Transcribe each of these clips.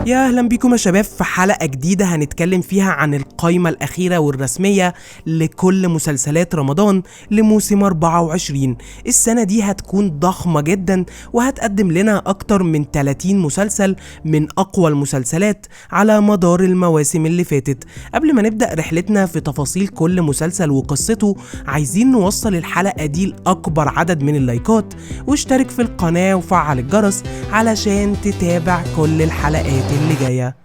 يا اهلا بيكم يا شباب في حلقة جديدة هنتكلم فيها عن القائمة الأخيرة والرسمية لكل مسلسلات رمضان لموسم 24. السنة دي هتكون ضخمة جدا وهتقدم لنا أكتر من 30 مسلسل من أقوى المسلسلات على مدار المواسم اللي فاتت. قبل ما نبدأ رحلتنا في تفاصيل كل مسلسل وقصته، عايزين نوصل الحلقة دي لأكبر عدد من اللايكات، واشترك في القناة وفعل الجرس علشان تتابع كل الحلقات اللي جاية.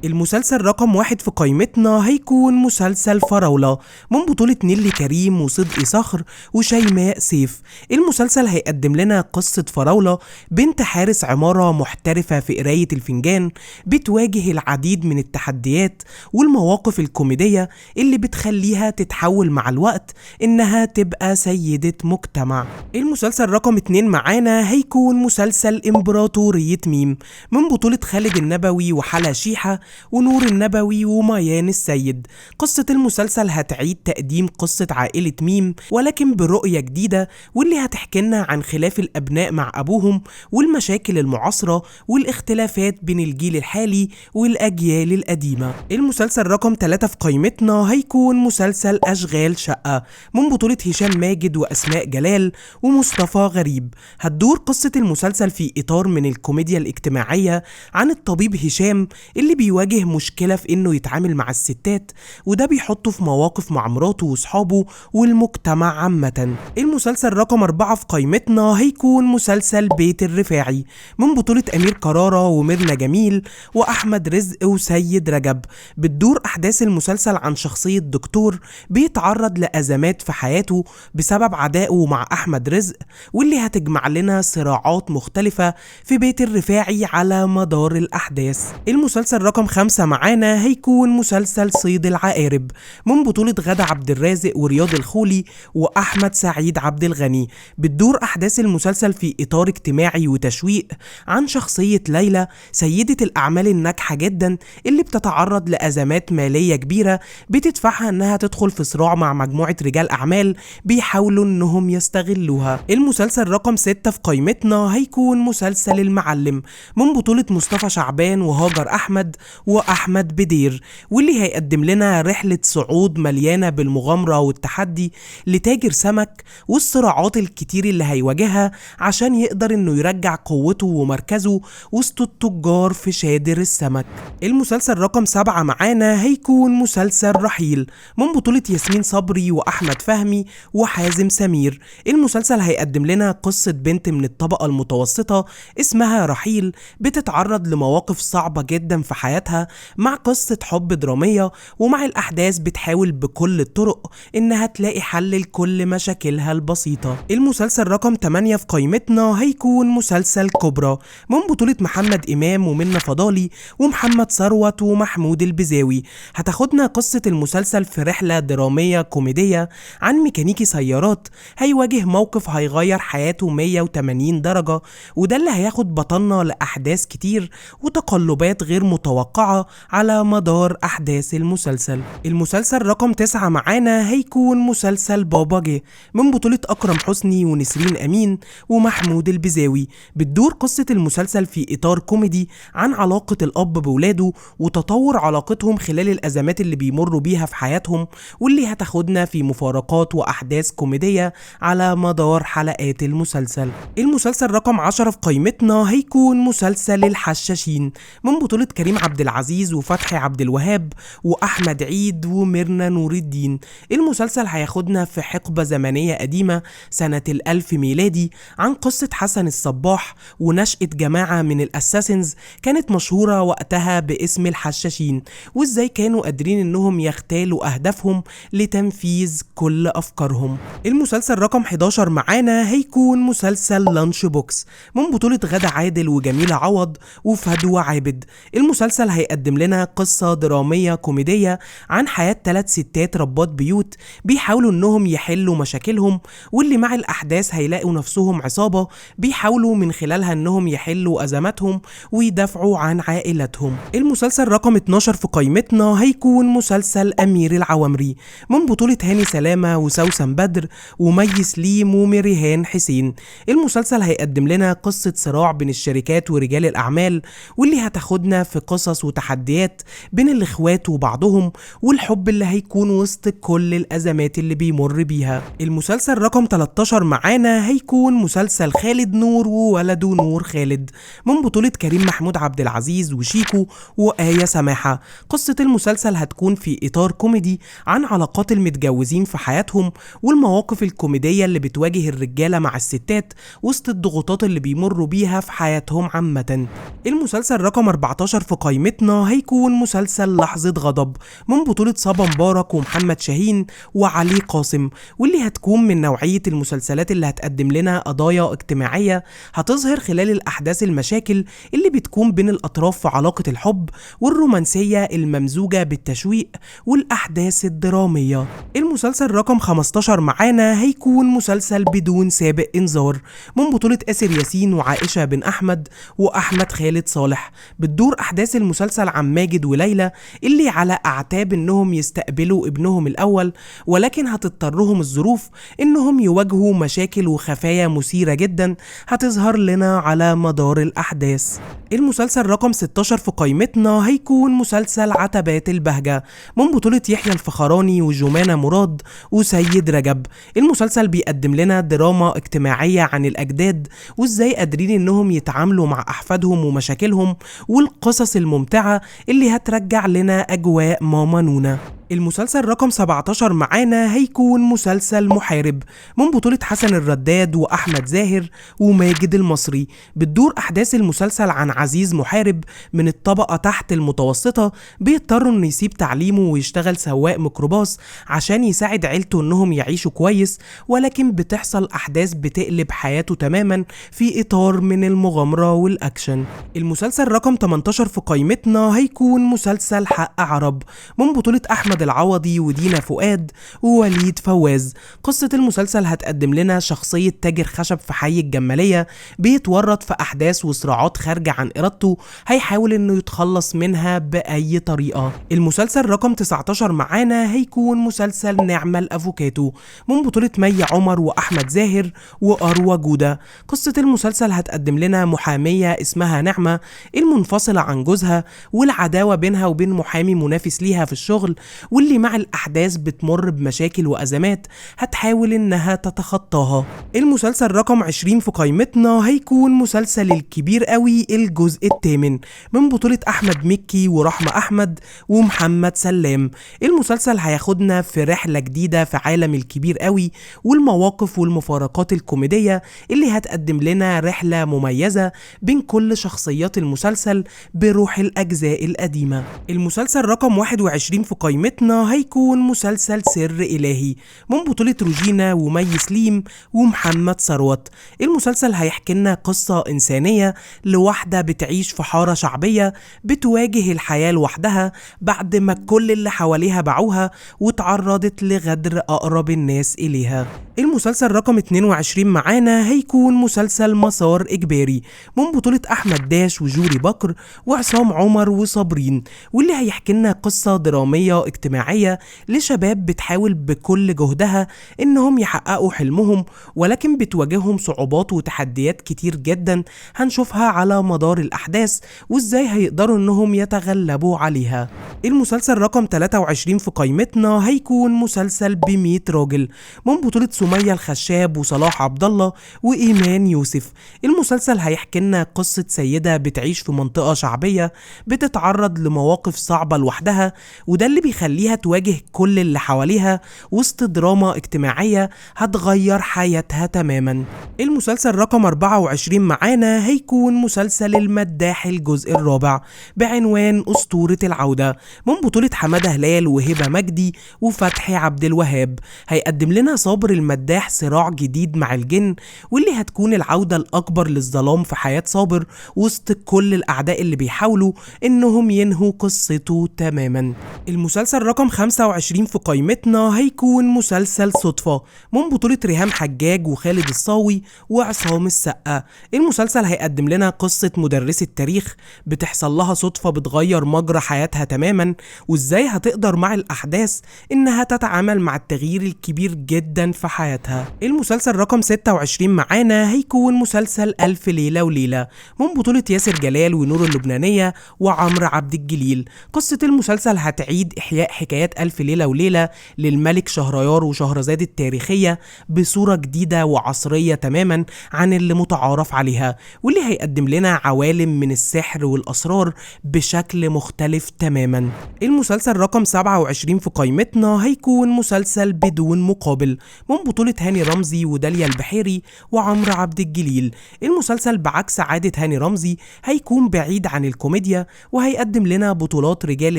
المسلسل رقم 1 في قائمتنا هيكون مسلسل فراولة من بطولة نيللي كريم وصدقي صخر وشيماء سيف. المسلسل هيقدم لنا قصة فراولة، بنت حارس عمارة محترفة في قراية الفنجان، بتواجه العديد من التحديات والمواقف الكوميدية اللي بتخليها تتحول مع الوقت إنها تبقى سيدة مجتمع. المسلسل رقم 2 معانا هيكون مسلسل إمبراطورية ميم من بطولة خالد النبوي وحلا شيحة ونور النبوي وميان السيد. قصة المسلسل هتعيد تقديم قصة عائلة ميم ولكن برؤية جديدة، واللي هتحكي لنا عن خلاف الأبناء مع أبوهم والمشاكل المعاصرة والاختلافات بين الجيل الحالي والأجيال القديمة. المسلسل رقم 3 في قائمتنا هيكون مسلسل أشغال شقة من بطولة هشام ماجد وأسماء جلال ومصطفى غريب. هتدور قصة المسلسل في إطار من الكوميديا الاجتماعية عن الطبيب هشام اللي بيواجه مشكلة في انه يتعامل مع الستات، وده بيحطه في مواقف مع مراته واصحابه والمجتمع عامة. المسلسل رقم 4 في قائمتنا هيكون مسلسل بيت الرفاعي من بطولة أمير كرارة وميرنا جميل وأحمد رزق وسيد رجب. بتدور أحداث المسلسل عن شخصية دكتور بيتعرض لأزمات في حياته بسبب عدائه مع أحمد رزق، واللي هتجمع لنا صراعات مختلفة في بيت الرفاعي على مدار الأحداث. المسلسل رقم 5 معانا هيكون مسلسل صيد العقارب من بطولة غادة عبد الرازق ورياض الخولي وأحمد سعيد عبد الغني. بتدور أحداث المسلسل في إطار اجتماعي وتشويق عن شخصية ليلى، سيدة الأعمال الناجحة جدا اللي بتتعرض لأزمات مالية كبيرة بتدفعها إنها تدخل في صراع مع مجموعة رجال أعمال بيحاولوا إنهم يستغلوها. المسلسل رقم 6 في قائمتنا هيكون مسلسل المعلم من بطولة مصطفى شعبان وهاجر أحمد وأحمد بدير، واللي هيقدم لنا رحلة صعود مليانة بالمغامرة والتحدي لتاجر سمك والصراعات الكتير اللي هيواجهها عشان يقدر انه يرجع قوته ومركزه وسط التجار في شادر السمك. المسلسل رقم 7 معانا هيكون مسلسل رحيل من بطولة ياسمين صبري وأحمد فهمي وحازم سمير. المسلسل هيقدم لنا قصة بنت من الطبقة المتوسطة اسمها رحيل، بتتعرض لمواقف صعبة جدا في حياتها مع قصة حب درامية، ومع الأحداث بتحاول بكل الطرق إنها تلاقي حل لكل مشاكلها البسيطة. المسلسل رقم 8 في قائمتنا هيكون مسلسل كبرى من بطولة محمد إمام ومنى فضالي ومحمد ثروت ومحمود البزاوي. هتاخدنا قصة المسلسل في رحلة درامية كوميدية عن ميكانيكي سيارات هيواجه موقف هيغير حياته 180 درجة، وده اللي هياخد بطلنا لأحداث كتير وتقلبات غير متوقعة على مدار أحداث المسلسل. المسلسل رقم 9 معانا هيكون مسلسل بابا جه من بطولة أكرم حسني ونسرين أمين ومحمود البزاوي. بتدور قصة المسلسل في إطار كوميدي عن علاقة الأب بولاده وتطور علاقتهم خلال الأزمات اللي بيمروا بيها في حياتهم، واللي هتاخدنا في مفارقات وأحداث كوميدية على مدار حلقات المسلسل. المسلسل رقم 10 في قائمتنا هيكون مسلسل الحشاشين من بطولة كريم عبد العزيز وفتحي عبد الوهاب وأحمد عيد وميرنا نور الدين. المسلسل هياخدنا في حقبة زمنية قديمة سنة 1000 ميلادي عن قصة حسن الصباح ونشأة جماعة من الأساسنز كانت مشهورة وقتها باسم الحشاشين، وإزاي كانوا قادرين إنهم يختالوا أهدافهم لتنفيذ كل أفكارهم. المسلسل رقم 11 معانا هيكون مسلسل لانش بوكس من بطولة غادة عادل وجميلة عوض وفدوى عابد. المسلسل المسلسل هيقدم لنا قصة درامية كوميدية عن حياة 3 ستات ربات بيوت بيحاولوا انهم يحلوا مشاكلهم، واللي مع الاحداث هيلاقوا نفسهم عصابة بيحاولوا من خلالها انهم يحلوا ازماتهم ويدافعوا عن عائلاتهم. المسلسل رقم 12 في قائمتنا هيكون مسلسل امير العوامري من بطولة هاني سلامة وسوسن بدر ومي سليم وميريهان حسين. المسلسل هيقدم لنا قصة صراع بين الشركات ورجال الأعمال، واللي هتاخدنا في قصص وتحديات بين الإخوات وبعضهم، والحب اللي هيكون وسط كل الأزمات اللي بيمر بيها. المسلسل رقم 13 معانا هيكون مسلسل خالد نور وولده نور خالد من بطولة كريم محمود عبد العزيز وشيكو وآية سماحة. قصة المسلسل هتكون في إطار كوميدي عن علاقات المتجوزين في حياتهم والمواقف الكوميدية اللي بتواجه الرجالة مع الستات وسط الضغوطات اللي بيمروا بيها في حياتهم عامة. المسلسل رقم 14 في قائمتنا هيكون مسلسل لحظة غضب من بطولة صبا مبارك ومحمد شاهين وعلي قاسم، واللي هتكون من نوعية المسلسلات اللي هتقدم لنا قضايا اجتماعية هتظهر خلال الأحداث المشاكل اللي بتكون بين الأطراف في علاقة الحب والرومانسية الممزوجة بالتشويق والأحداث الدرامية. المسلسل رقم 15 معانا هيكون مسلسل بدون سابق انذار من بطولة آسر ياسين وعائشة بن أحمد وأحمد خالد صالح. بتدور أحداث المسلسل عن ماجد وليلى اللي على أعتاب إنهم يستقبلوا ابنهم الأول، ولكن هتضطرهم الظروف إنهم يواجهوا مشاكل وخفايا مثيرة جدا هتظهر لنا على مدار الأحداث. المسلسل رقم 16 في قائمتنا هيكون مسلسل عتبات البهجة من بطولة يحيى الفخراني وجمانة مراد وسيد رجب. المسلسل بيقدم لنا دراما اجتماعية عن الأجداد وإزاي قادرين إنهم يتعاملوا مع أحفادهم ومشاكلهم، والقصص الممتعة اللي هترجع لنا أجواء ماما نونا. المسلسل رقم 17 معانا هيكون مسلسل محارب من بطولة حسن الرداد وأحمد زاهر وماجد المصري. بتدور أحداث المسلسل عن عزيز محارب من الطبقة تحت المتوسطة بيضطر إنه يسيب تعليمه ويشتغل سواق ميكروباص عشان يساعد عيلته إنهم يعيشوا كويس، ولكن بتحصل أحداث بتقلب حياته تماما في إطار من المغامرة والأكشن. المسلسل رقم 18 في قائمتنا هيكون مسلسل حق عرب من بطولة أحمد العوضي ودينا فؤاد ووليد فواز. قصة المسلسل هتقدم لنا شخصية تاجر خشب في حي الجمالية بيتورط في أحداث وصراعات خارجة عن إرادته هيحاول إنه يتخلص منها بأي طريقة. المسلسل رقم 19 معانا هيكون مسلسل نعمة الأفوكاتو من بطولة مي عمر وأحمد زاهر وأروى جودة. قصة المسلسل هتقدم لنا محامية اسمها نعمة المنفصلة عن جوزها والعداوة بينها وبين محامي منافس ليها في الشغل، واللي مع الأحداث بتمر بمشاكل وأزمات هتحاول إنها تتخطاها. المسلسل رقم 20 في قائمتنا هيكون مسلسل الكبير قوي الجزء الثامن من بطولة أحمد مكي ورحمة أحمد ومحمد سلام. المسلسل هياخدنا في رحلة جديدة في عالم الكبير قوي والمواقف والمفارقات الكوميدية اللي هتقدم لنا رحلة مميزة بين كل شخصيات المسلسل بروح الأجزاء القديمة. المسلسل رقم 21 في قائمتنا هيكون مسلسل سر إلهي من بطولة روجينا ومي سليم ومحمد ثروت. المسلسل هيحكي لنا قصة إنسانية لواحدة بتعيش في حارة شعبية بتواجه الحياة لوحدها بعد ما كل اللي حواليها باعوها وتعرضت لغدر أقرب الناس إليها. المسلسل رقم 22 معانا هيكون مسلسل مسار إجباري من بطولة أحمد داش وجوري بكر وعصام عمر وصابرين، واللي هيحكي لنا قصة درامية اجتماعية لشباب بتحاول بكل جهدها إنهم يحققوا حلمهم، ولكن بتواجههم صعوبات وتحديات كتير جدا هنشوفها على مدار الأحداث وإزاي هيقدروا إنهم يتغلبوا عليها. المسلسل رقم 23 في قائمتنا هيكون مسلسل ب100 راجل من بطولة سمية الخشاب وصلاح عبد الله وإيمان يوسف. المسلسل هيحكي لنا قصة سيدة بتعيش في منطقة شعبية بتتعرض لمواقف صعبة لوحدها، وده اللي بيخليها تواجه كل اللي حواليها وسط دراما اجتماعية هتغير حياتها تماما. المسلسل رقم 24 معانا هيكون مسلسل المداح الجزء الرابع بعنوان أسطورة العودة من بطولة حمادة هلال وهبة مجدي وفتحي عبد الوهاب. هيقدم لنا صابر المداح صراع جديد مع الجن، واللي هتكون العودة الأكبر للظلام في حياة صابر وسط كل الأعداء اللي بيحاولوا إنهم ينهوا قصته تماما. المسلسل رقم 25 في قائمتنا هيكون مسلسل صدفة من بطولة ريهام حجاج وخالد الصاوي وعصام السقا. المسلسل هيقدم لنا قصة مدرسة تاريخ بتحصل لها صدفة بتغير مجرى حياتها تماما، وازاي هتقدر مع الأحداث إنها تتعامل مع التغيير الكبير جدا في حياتها. المسلسل رقم 26 معانا هيكون مسلسل ألف ليلة وليلة من بطولة ياسر جلال ونور اللبنانية وعمرو عبد الجليل. قصة المسلسل هتعيد إحياء حكايات ألف ليلة وليلة للملك شهريار وشهرزاد التاريخية بصورة جديدة وعصرية تماما عن اللي متعارف عليها، واللي هيقدم لنا عوالم من السحر والأسرار بشكل مختلف تماما. المسلسل رقم 27 في قائمتنا هيكون مسلسل بدون مقابل من بطولة هاني رمزي وداليا البحيري وعمرو عبد الجليل. المسلسل بعكس عادة هاني رمزي هيكون بعيد عن الكوميديا، وهيقدم لنا بطولات رجال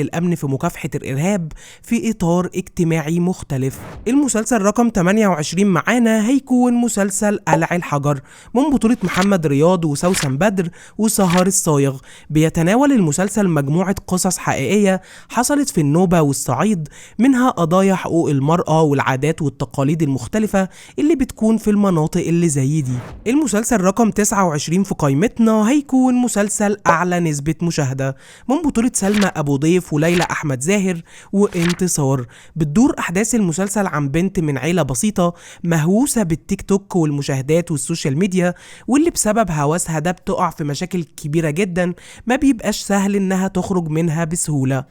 الأمن في مكافحة الإرهاب في إطار اجتماعي مختلف. المسلسل رقم 28 معانا هيكون مسلسل قلع الحجر من بطولة محمد رياض وسوسن بدر وسهر الصايغ. بيتناول المسلسل مجموعة قصص حقيقية حصلت في النوبة والصعيد، منها قضايا حقوق المرأة والعادات والتقاليد المختلفة اللي بتكون في المناطق اللي زي دي. المسلسل رقم 29 في قائمتنا هيكون مسلسل أعلى نسبة مشاهدة من بطولة سلمى أبو ضيف وليلى أحمد زاهر وانتصار. بتدور أحداث المسلسل عن بنت من عيلة بسيطة مهووسة بالتيك توك والمشاهدات والسوشيال ميديا، واللي بسبب هوسها ده بتقع في مشاكل كبيرة جدا ما بيبقاش سهل إنها تخرج منها بسهولة.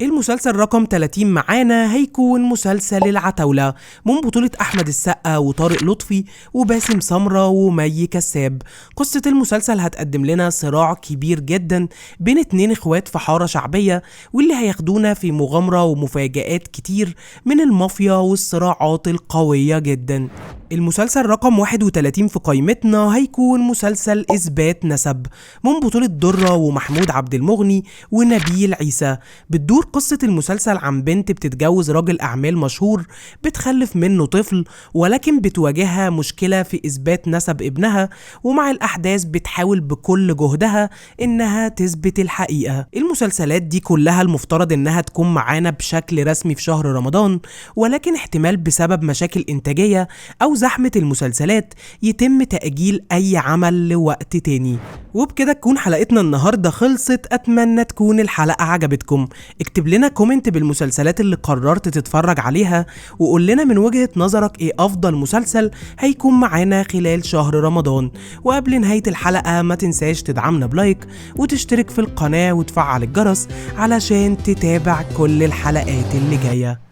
المسلسل رقم 30 معانا هيكون مسلسل العتاولة من بطولة أحمد السقا وطارق لطفي وباسم سمرة ومي كساب. قصة المسلسل هتقدم لنا صراع كبير جدا بين اتنين اخوات في حارة شعبية، واللي هياخدونا في مغامرة ومفاجآت كتير من المافيا والصراعات القوية جدا. المسلسل رقم 31 في قائمتنا هيكون مسلسل إثبات نسب من بطولة درة ومحمود عبد المغني ونبيل عيسى. بتدور قصة المسلسل عن بنت بتتجوز راجل أعمال مشهور بتخلف منه طفل، ولكن بتواجهها مشكلة في إثبات نسب ابنها، ومع الأحداث بتحاول بكل جهدها إنها تثبت الحقيقة. المسلسلات دي كلها المفترض إنها تكون معانا بشكل رسمي في شهر رمضان، ولكن احتمال بسبب مشاكل إنتاجية أو زحمة المسلسلات يتم تأجيل أي عمل لوقت تاني. وبكده تكون حلقتنا النهاردة خلصت. أتمنى تكون الحلقة عجبتكم. اكتب لنا كومنت بالمسلسلات اللي قررت تتفرج عليها، وقول لنا من وجهة نظرك ايه أفضل مسلسل هيكون معانا خلال شهر رمضان. وقبل نهاية الحلقة ما تنساش تدعمنا بلايك وتشترك في القناة وتفعل الجرس علشان تتابع كل الحلقات اللي جاية.